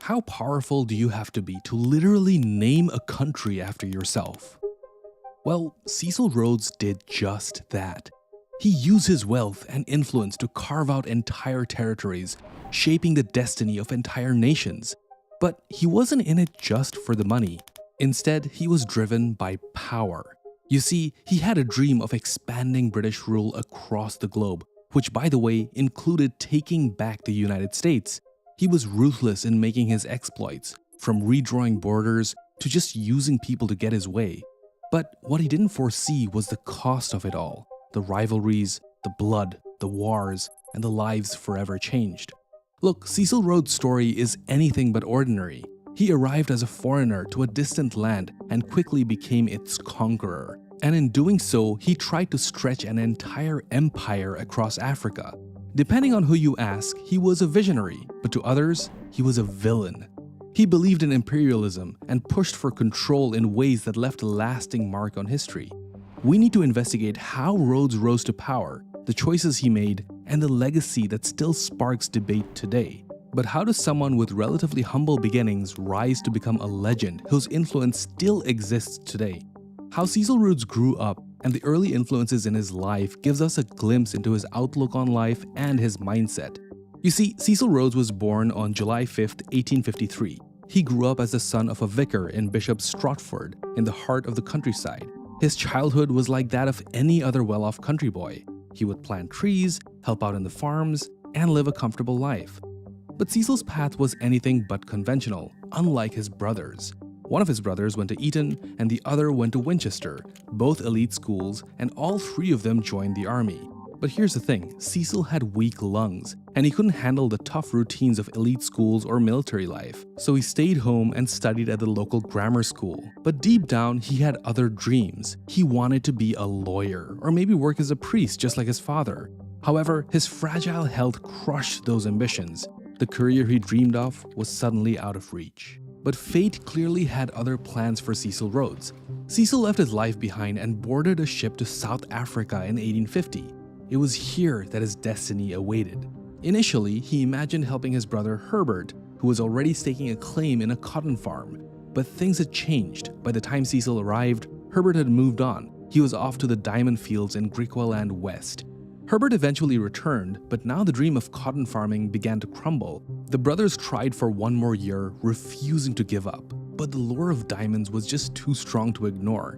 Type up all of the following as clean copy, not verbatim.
How powerful do you have to be to literally name a country after yourself? Well, Cecil Rhodes did just that. He used his wealth and influence to carve out entire territories, shaping the destiny of entire nations. But he wasn't in it just for the money. Instead, he was driven by power. You see, he had a dream of expanding British rule across the globe, which, by the way, included taking back the United States. He was ruthless in making his exploits, from redrawing borders to just using people to get his way. But what he didn't foresee was the cost of it all: the rivalries, the blood, the wars, and the lives forever changed. Look, Cecil Rhodes' story is anything but ordinary. He arrived as a foreigner to a distant land and quickly became its conqueror. And in doing so, he tried to stretch an entire empire across Africa. Depending on who you ask, he was a visionary, but to others, he was a villain. He believed in imperialism and pushed for control in ways that left a lasting mark on history. We need to investigate how Rhodes rose to power, the choices he made, and the legacy that still sparks debate today. But how does someone with relatively humble beginnings rise to become a legend whose influence still exists today? How Cecil Rhodes grew up and the early influences in his life gives us a glimpse into his outlook on life and his mindset. You see, Cecil Rhodes was born on July 5, 1853. He grew up as the son of a vicar in Bishop Stratford in the heart of the countryside. His childhood was like that of any other well-off country boy. He would plant trees, help out in the farms, and live a comfortable life. But Cecil's path was anything but conventional, unlike his brothers. One of his brothers went to Eton and the other went to Winchester, both elite schools, and all three of them joined the army. But here's the thing, Cecil had weak lungs, and he couldn't handle the tough routines of elite schools or military life, so he stayed home and studied at the local grammar school. But deep down, he had other dreams. He wanted to be a lawyer, or maybe work as a priest just like his father. However, his fragile health crushed those ambitions. The career he dreamed of was suddenly out of reach. But fate clearly had other plans for Cecil Rhodes. Cecil left his life behind and boarded a ship to South Africa in 1850. It was here that his destiny awaited. Initially, he imagined helping his brother Herbert, who was already staking a claim in a cotton farm. But things had changed. By the time Cecil arrived, Herbert had moved on. He was off to the diamond fields in Griqualand West. Herbert eventually returned, but now the dream of cotton farming began to crumble. The brothers tried for one more year, refusing to give up, but the lure of diamonds was just too strong to ignore.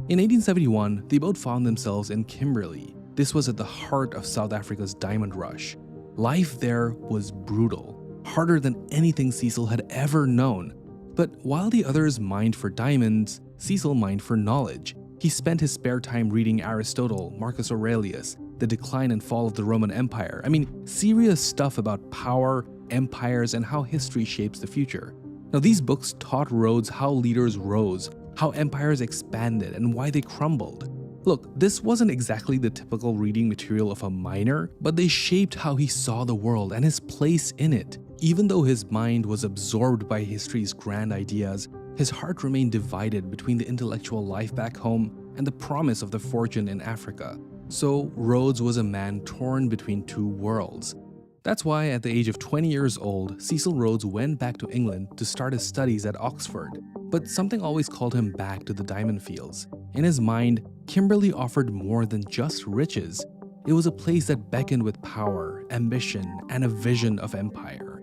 In 1871, they both found themselves in Kimberley. This was at the heart of South Africa's diamond rush. Life there was brutal, harder than anything Cecil had ever known. But while the others mined for diamonds, Cecil mined for knowledge. He spent his spare time reading Aristotle, Marcus Aurelius, the decline and fall of the Roman Empire. I mean, serious stuff about power, empires, and how history shapes the future. Now, these books taught Rhodes how leaders rose, how empires expanded, and why they crumbled. Look, this wasn't exactly the typical reading material of a miner, but they shaped how he saw the world and his place in it. Even though his mind was absorbed by history's grand ideas, his heart remained divided between the intellectual life back home and the promise of the fortune in Africa. So Rhodes was a man torn between two worlds. That's why at the age of 20 years old, Cecil Rhodes went back to England to start his studies at Oxford. But something always called him back to the diamond fields. In his mind, Kimberley offered more than just riches. It was a place that beckoned with power, ambition, and a vision of empire.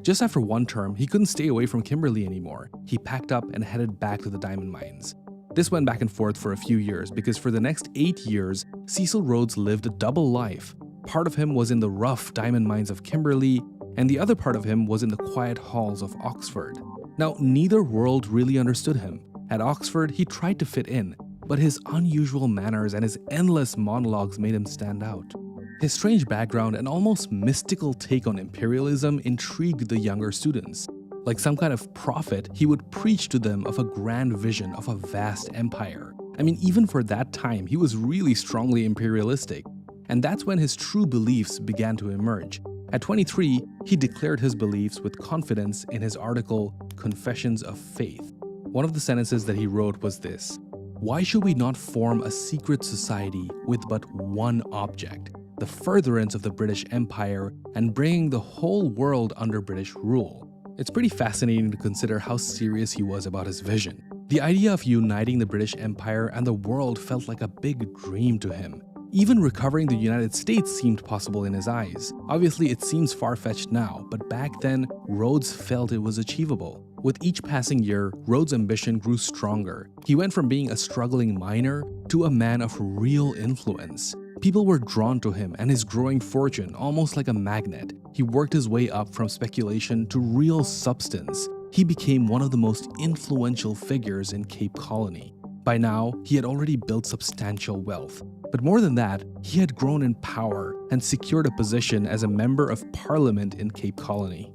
Just after one term, he couldn't stay away from Kimberley anymore. He packed up and headed back to the diamond mines. This went back and forth for a few years because for the next 8 years, Cecil Rhodes lived a double life. Part of him was in the rough diamond mines of Kimberley, and the other part of him was in the quiet halls of Oxford. Now, neither world really understood him. At Oxford, he tried to fit in, but his unusual manners and his endless monologues made him stand out. His strange background and almost mystical take on imperialism intrigued the younger students. Like some kind of prophet, he would preach to them of a grand vision of a vast empire. I mean, even for that time, he was really strongly imperialistic. And that's when his true beliefs began to emerge. At 23, he declared his beliefs with confidence in his article, Confessions of Faith. One of the sentences that he wrote was this: "Why should we not form a secret society with but one object, the furtherance of the British Empire and bringing the whole world under British rule?" It's pretty fascinating to consider how serious he was about his vision. The idea of uniting the British Empire and the world felt like a big dream to him. Even recovering the United States seemed possible in his eyes. Obviously, it seems far-fetched now, but back then, Rhodes felt it was achievable. With each passing year, Rhodes' ambition grew stronger. He went from being a struggling miner to a man of real influence. People were drawn to him and his growing fortune almost like a magnet. He worked his way up from speculation to real substance. He became one of the most influential figures in Cape Colony. By now, he had already built substantial wealth. But more than that, he had grown in power and secured a position as a member of parliament in Cape Colony.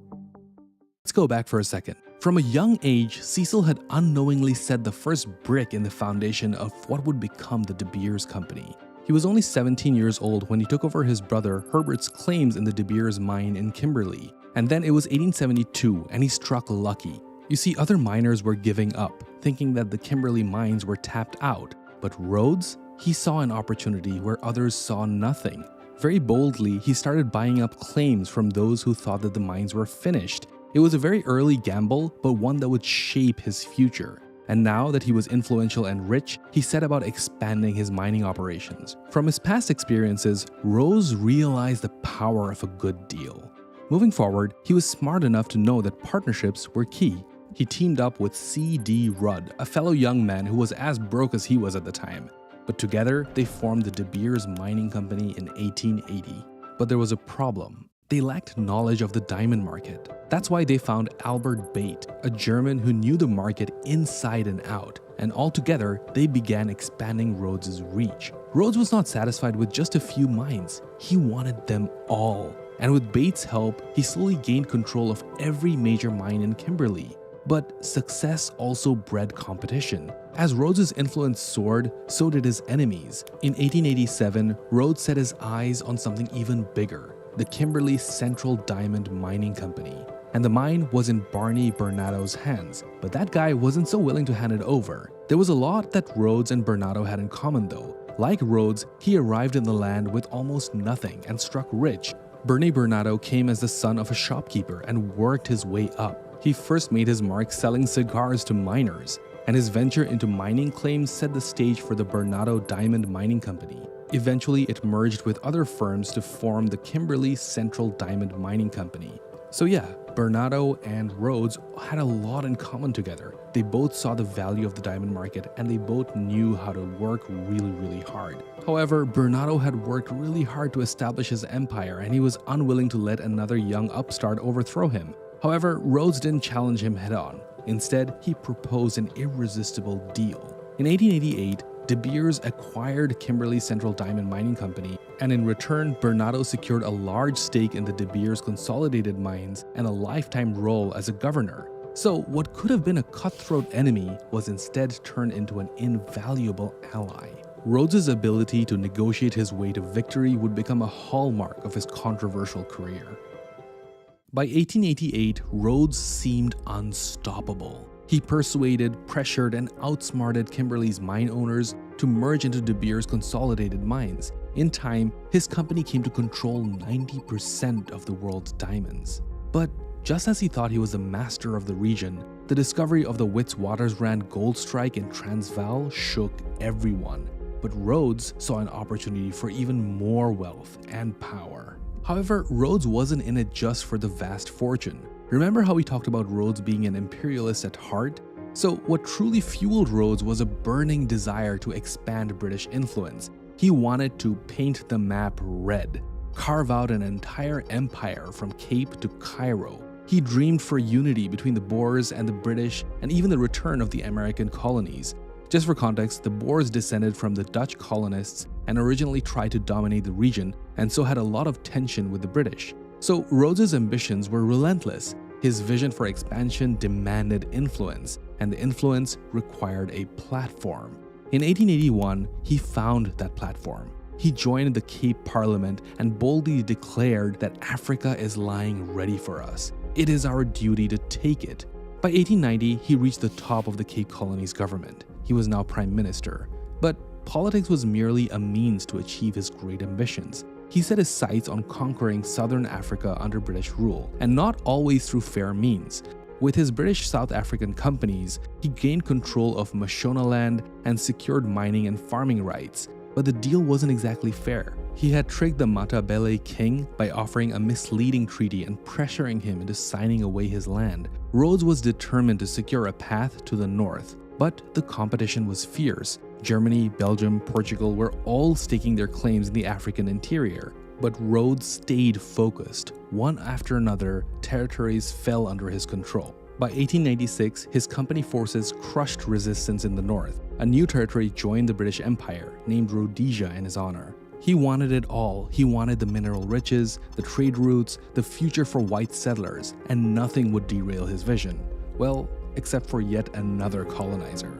Let's go back for a second. From a young age, Cecil had unknowingly set the first brick in the foundation of what would become the De Beers Company. He was only 17 years old when he took over his brother Herbert's claims in the De Beers mine in Kimberley. And then it was 1872 and he struck lucky. You see, other miners were giving up, thinking that the Kimberley mines were tapped out. But Rhodes? He saw an opportunity where others saw nothing. Very boldly, he started buying up claims from those who thought that the mines were finished. It was a very early gamble, but one that would shape his future. And now that he was influential and rich, he set about expanding his mining operations. From his past experiences, Rhodes realized the power of a good deal. Moving forward, he was smart enough to know that partnerships were key. He teamed up with C.D. Rudd, a fellow young man who was as broke as he was at the time. But together, they formed the De Beers Mining Company in 1880. But there was a problem. They lacked knowledge of the diamond market. That's why they found Albert Bate, a German who knew the market inside and out. And altogether, they began expanding Rhodes' reach. Rhodes was not satisfied with just a few mines. He wanted them all. And with Bates' help, he slowly gained control of every major mine in Kimberley. But success also bred competition. As Rhodes' influence soared, so did his enemies. In 1887, Rhodes set his eyes on something even bigger, the Kimberley Central Diamond Mining Company. And the mine was in Barney Bernardo's hands, but that guy wasn't so willing to hand it over. There was a lot that Rhodes and Bernardo had in common though. Like Rhodes, he arrived in the land with almost nothing and struck rich. Barney Bernardo came as the son of a shopkeeper and worked his way up. He first made his mark selling cigars to miners, and his venture into mining claims set the stage for the Bernardo Diamond Mining Company. Eventually, it merged with other firms to form the Kimberley Central Diamond Mining Company. So yeah, Bernardo and Rhodes had a lot in common together. They both saw the value of the diamond market and they both knew how to work really hard. However, Bernardo had worked really hard to establish his empire and he was unwilling to let another young upstart overthrow him. However, Rhodes didn't challenge him head-on. Instead, he proposed an irresistible deal. In 1888, De Beers acquired Kimberley Central Diamond Mining Company, and in return, Bernardo secured a large stake in the De Beers Consolidated Mines and a lifetime role as a governor. So what could have been a cutthroat enemy was instead turned into an invaluable ally. Rhodes' ability to negotiate his way to victory would become a hallmark of his controversial career. By 1888, Rhodes seemed unstoppable. He persuaded, pressured, and outsmarted Kimberley's mine owners to merge into De Beers Consolidated Mines. In time, his company came to control 90% of the world's diamonds. But just as he thought he was the master of the region, the discovery of the Witwatersrand gold strike in Transvaal shook everyone. But Rhodes saw an opportunity for even more wealth and power. However, Rhodes wasn't in it just for the vast fortune. Remember how we talked about Rhodes being an imperialist at heart? So what truly fueled Rhodes was a burning desire to expand British influence. He wanted to paint the map red, carve out an entire empire from Cape to Cairo. He dreamed for unity between the Boers and the British and even the return of the American colonies. Just for context, the Boers descended from the Dutch colonists and originally tried to dominate the region and so had a lot of tension with the British. So Rhodes' ambitions were relentless. His vision for expansion demanded influence, and the influence required a platform. In 1881, he found that platform. He joined the Cape Parliament and boldly declared that Africa is lying ready for us. It is our duty to take it. By 1890, he reached the top of the Cape Colony's government. He was now Prime Minister. But politics was merely a means to achieve his great ambitions. he set his sights on conquering southern Africa under British rule, and not always through fair means. With his British South African companies, he gained control of Mashonaland and secured mining and farming rights, but the deal wasn't exactly fair. He had tricked the Matabele king by offering a misleading treaty and pressuring him into signing away his land. Rhodes was determined to secure a path to the north, but the competition was fierce. Germany, Belgium, Portugal were all staking their claims in the African interior. But Rhodes stayed focused. One after another, territories fell under his control. By 1896, his company forces crushed resistance in the north. A new territory joined the British Empire, named Rhodesia in his honor. He wanted it all. He wanted the mineral riches, the trade routes, the future for white settlers, and nothing would derail his vision. Well, except for yet another colonizer.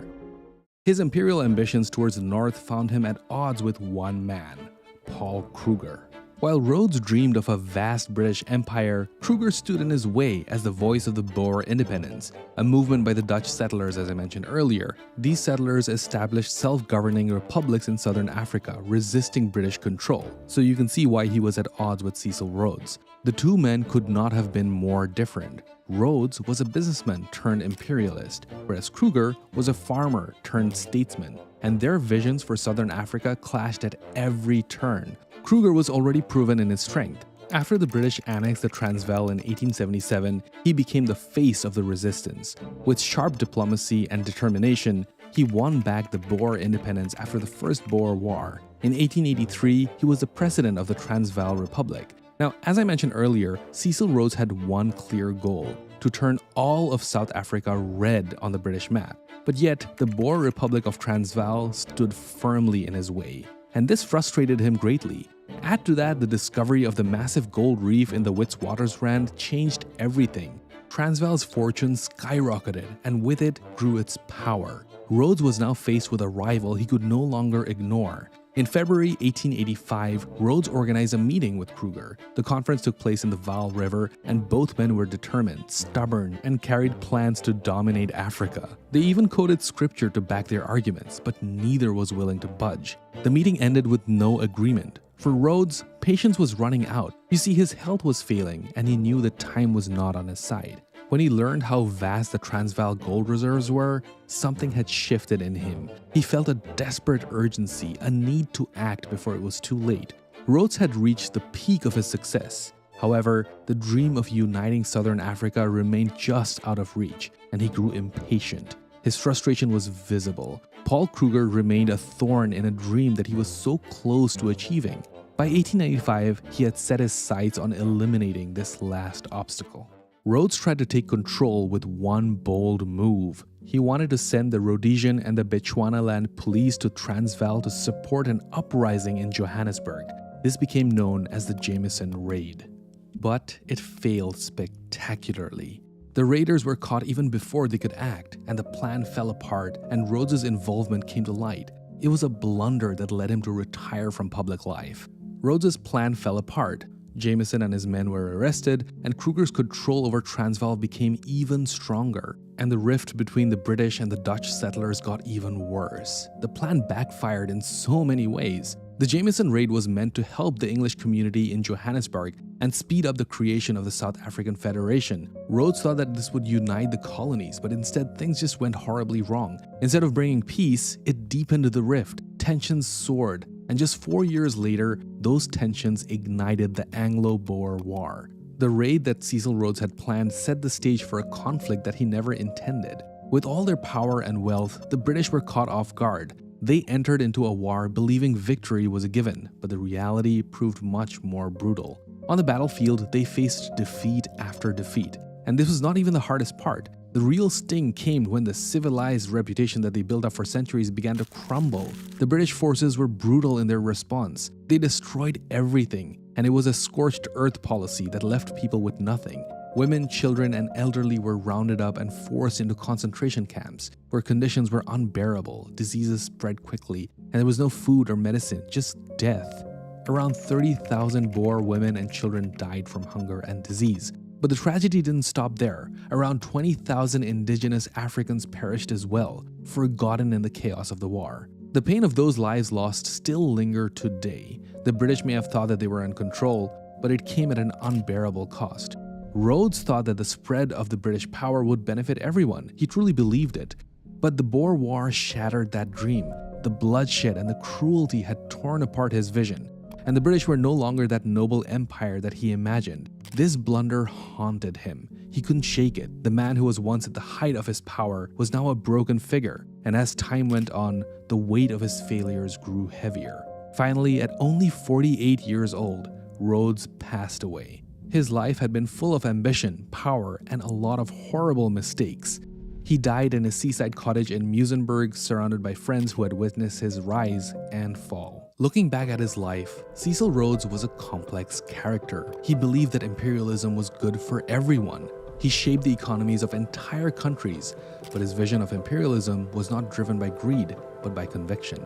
His imperial ambitions towards the north found him at odds with one man, Paul Kruger. While Rhodes dreamed of a vast British empire, Kruger stood in his way as the voice of the Boer independence, a movement by the Dutch settlers as I mentioned earlier. These settlers established self-governing republics in southern Africa, resisting British control, so you can see why he was at odds with Cecil Rhodes. The two men could not have been more different. Rhodes was a businessman turned imperialist, whereas Kruger was a farmer turned statesman, and their visions for southern Africa clashed at every turn. Kruger was already proven in his strength. After the British annexed the Transvaal in 1877, he became the face of the resistance. With sharp diplomacy and determination, he won back the Boer independence after the First Boer War. In 1883, he was the president of the Transvaal Republic. Now, as I mentioned earlier, Cecil Rhodes had one clear goal: to turn all of South Africa red on the British map. But yet, the Boer Republic of Transvaal stood firmly in his way, and this frustrated him greatly. Add to that the discovery of the massive gold reef in the Witwatersrand changed everything. Transvaal's fortune skyrocketed, and with it grew its power. Rhodes was now faced with a rival he could no longer ignore. In February 1885, Rhodes organized a meeting with Kruger. The conference took place in the Vaal River, and both men were determined, stubborn, and carried plans to dominate Africa. They even quoted scripture to back their arguments, but neither was willing to budge. The meeting ended with no agreement. For Rhodes, patience was running out. You see, his health was failing, and he knew that time was not on his side. When he learned how vast the Transvaal gold reserves were, something had shifted in him. He felt a desperate urgency, a need to act before it was too late. Rhodes had reached the peak of his success. However, the dream of uniting southern Africa remained just out of reach, and he grew impatient. His frustration was visible. Paul Kruger remained a thorn in a dream that he was so close to achieving. By 1895, he had set his sights on eliminating this last obstacle. Rhodes tried to take control with one bold move. He wanted to send the Rhodesian and the Bechuanaland police to Transvaal to support an uprising in Johannesburg. This became known as the Jameson Raid. But it failed spectacularly. The raiders were caught even before they could act, and the plan fell apart, and Rhodes's involvement came to light. It was a blunder that led him to retire from public life. Rhodes's plan fell apart. Jameson and his men were arrested, and Kruger's control over Transvaal became even stronger, and the rift between the British and the Dutch settlers got even worse. The plan backfired in so many ways. The Jameson Raid was meant to help the English community in Johannesburg and speed up the creation of the South African Federation. Rhodes thought that this would unite the colonies, but instead things just went horribly wrong. Instead of bringing peace, it deepened the rift. Tensions soared, and just 4 years later, those tensions ignited the Anglo-Boer War. The raid that Cecil Rhodes had planned set the stage for a conflict that he never intended. With all their power and wealth, the British were caught off guard. They entered into a war believing victory was a given, but the reality proved much more brutal. On the battlefield, they faced defeat after defeat. And this was not even the hardest part. The real sting came when the civilized reputation that they built up for centuries began to crumble. The British forces were brutal in their response. They destroyed everything, and it was a scorched earth policy that left people with nothing. Women, children, and elderly were rounded up and forced into concentration camps, where conditions were unbearable, diseases spread quickly, and there was no food or medicine, just death. Around 30,000 Boer women and children died from hunger and disease. But the tragedy didn't stop there. Around 20,000 indigenous Africans perished as well, forgotten in the chaos of the war. The pain of those lives lost still linger today. The British may have thought that they were in control, but it came at an unbearable cost. Rhodes thought that the spread of the British power would benefit everyone. He truly believed it. But the Boer War shattered that dream. The bloodshed and the cruelty had torn apart his vision, and the British were no longer that noble empire that he imagined. This blunder haunted him. He couldn't shake it. The man who was once at the height of his power was now a broken figure, and as time went on, the weight of his failures grew heavier. Finally, at only 48 years old, Rhodes passed away. His life had been full of ambition, power, and a lot of horrible mistakes. He died in a seaside cottage in Muizenberg, surrounded by friends who had witnessed his rise and fall. Looking back at his life, Cecil Rhodes was a complex character. He believed that imperialism was good for everyone. He shaped the economies of entire countries, but his vision of imperialism was not driven by greed, but by conviction.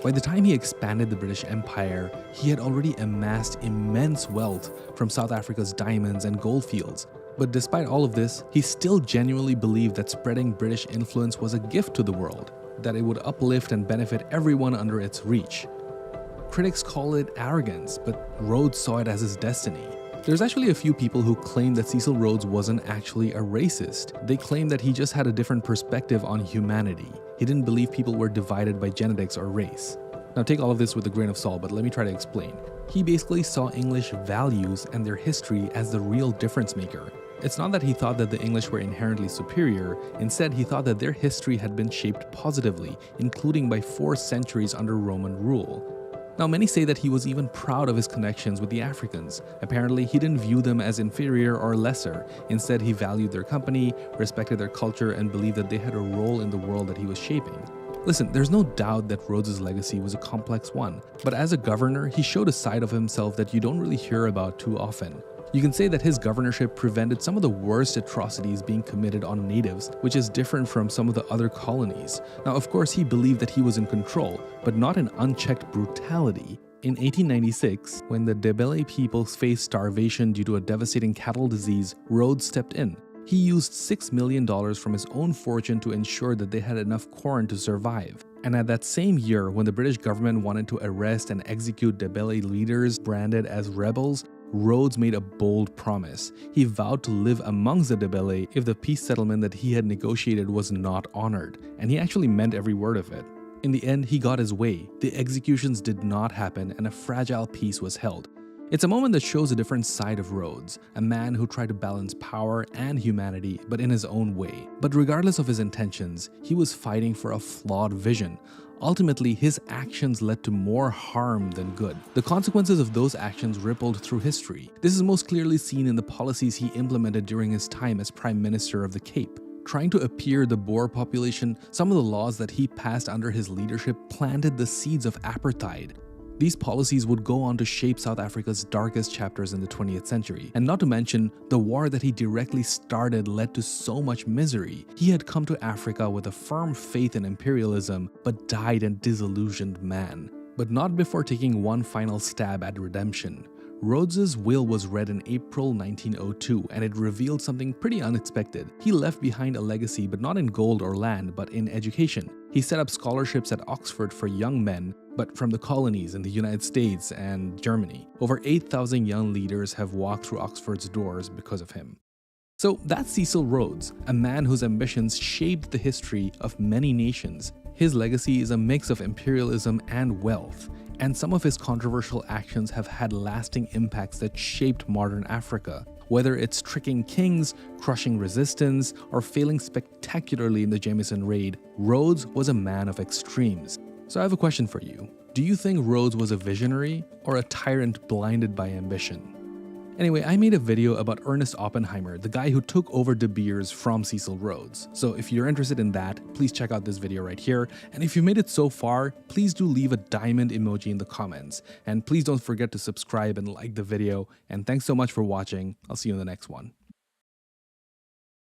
By the time he expanded the British Empire, he had already amassed immense wealth from South Africa's diamonds and gold fields. But despite all of this, he still genuinely believed that spreading British influence was a gift to the world, that it would uplift and benefit everyone under its reach. Critics call it arrogance, but Rhodes saw it as his destiny. There's actually a few people who claim that Cecil Rhodes wasn't actually a racist. They claim that he just had a different perspective on humanity. He didn't believe people were divided by genetics or race. Now take all of this with a grain of salt, but let me try to explain. He basically saw English values and their history as the real difference maker. It's not that he thought that the English were inherently superior. Instead, he thought that their history had been shaped positively, including by 4 centuries under Roman rule. Now, many say that he was even proud of his connections with the Africans. Apparently, he didn't view them as inferior or lesser. Instead, he valued their company, respected their culture, and believed that they had a role in the world that he was shaping. Listen, there's no doubt that Rhodes' legacy was a complex one, but as a governor, he showed a side of himself that you don't really hear about too often. You can say that his governorship prevented some of the worst atrocities being committed on natives, which is different from some of the other colonies. Now, of course, he believed that he was in control, but not in unchecked brutality. In 1896, when the Ndebele people faced starvation due to a devastating cattle disease, Rhodes stepped in. He used $6 million from his own fortune to ensure that they had enough corn to survive. And at that same year, when the British government wanted to arrest and execute Ndebele leaders branded as rebels, Rhodes made a bold promise. He vowed to live amongst the Ndebele if the peace settlement that he had negotiated was not honored, and he actually meant every word of it. In the end, he got his way. The executions did not happen, and a fragile peace was held. It's a moment that shows a different side of Rhodes, a man who tried to balance power and humanity, but in his own way. But regardless of his intentions, he was fighting for a flawed vision. Ultimately, his actions led to more harm than good. The consequences of those actions rippled through history. This is most clearly seen in the policies he implemented during his time as Prime Minister of the Cape. Trying to appear the Boer population, some of the laws that he passed under his leadership planted the seeds of apartheid. These policies would go on to shape South Africa's darkest chapters in the 20th century. And not to mention, the war that he directly started led to so much misery. He had come to Africa with a firm faith in imperialism, but died a disillusioned man. But not before taking one final stab at redemption. Rhodes's will was read in April 1902, and it revealed something pretty unexpected. He left behind a legacy, but not in gold or land, but in education. He set up scholarships at Oxford for young men, but from the colonies in the United States and Germany. Over 8,000 young leaders have walked through Oxford's doors because of him. So that's Cecil Rhodes, a man whose ambitions shaped the history of many nations. His legacy is a mix of imperialism and wealth, and some of his controversial actions have had lasting impacts that shaped modern Africa. Whether it's tricking kings, crushing resistance, or failing spectacularly in the Jameson Raid, Rhodes was a man of extremes. So I have a question for you. Do you think Rhodes was a visionary or a tyrant blinded by ambition? Anyway, I made a video about Ernest Oppenheimer, the guy who took over De Beers from Cecil Rhodes. So if you're interested in that, please check out this video right here. And if you made it so far, please do leave a diamond emoji in the comments. And please don't forget to subscribe and like the video. And thanks so much for watching. I'll see you in the next one.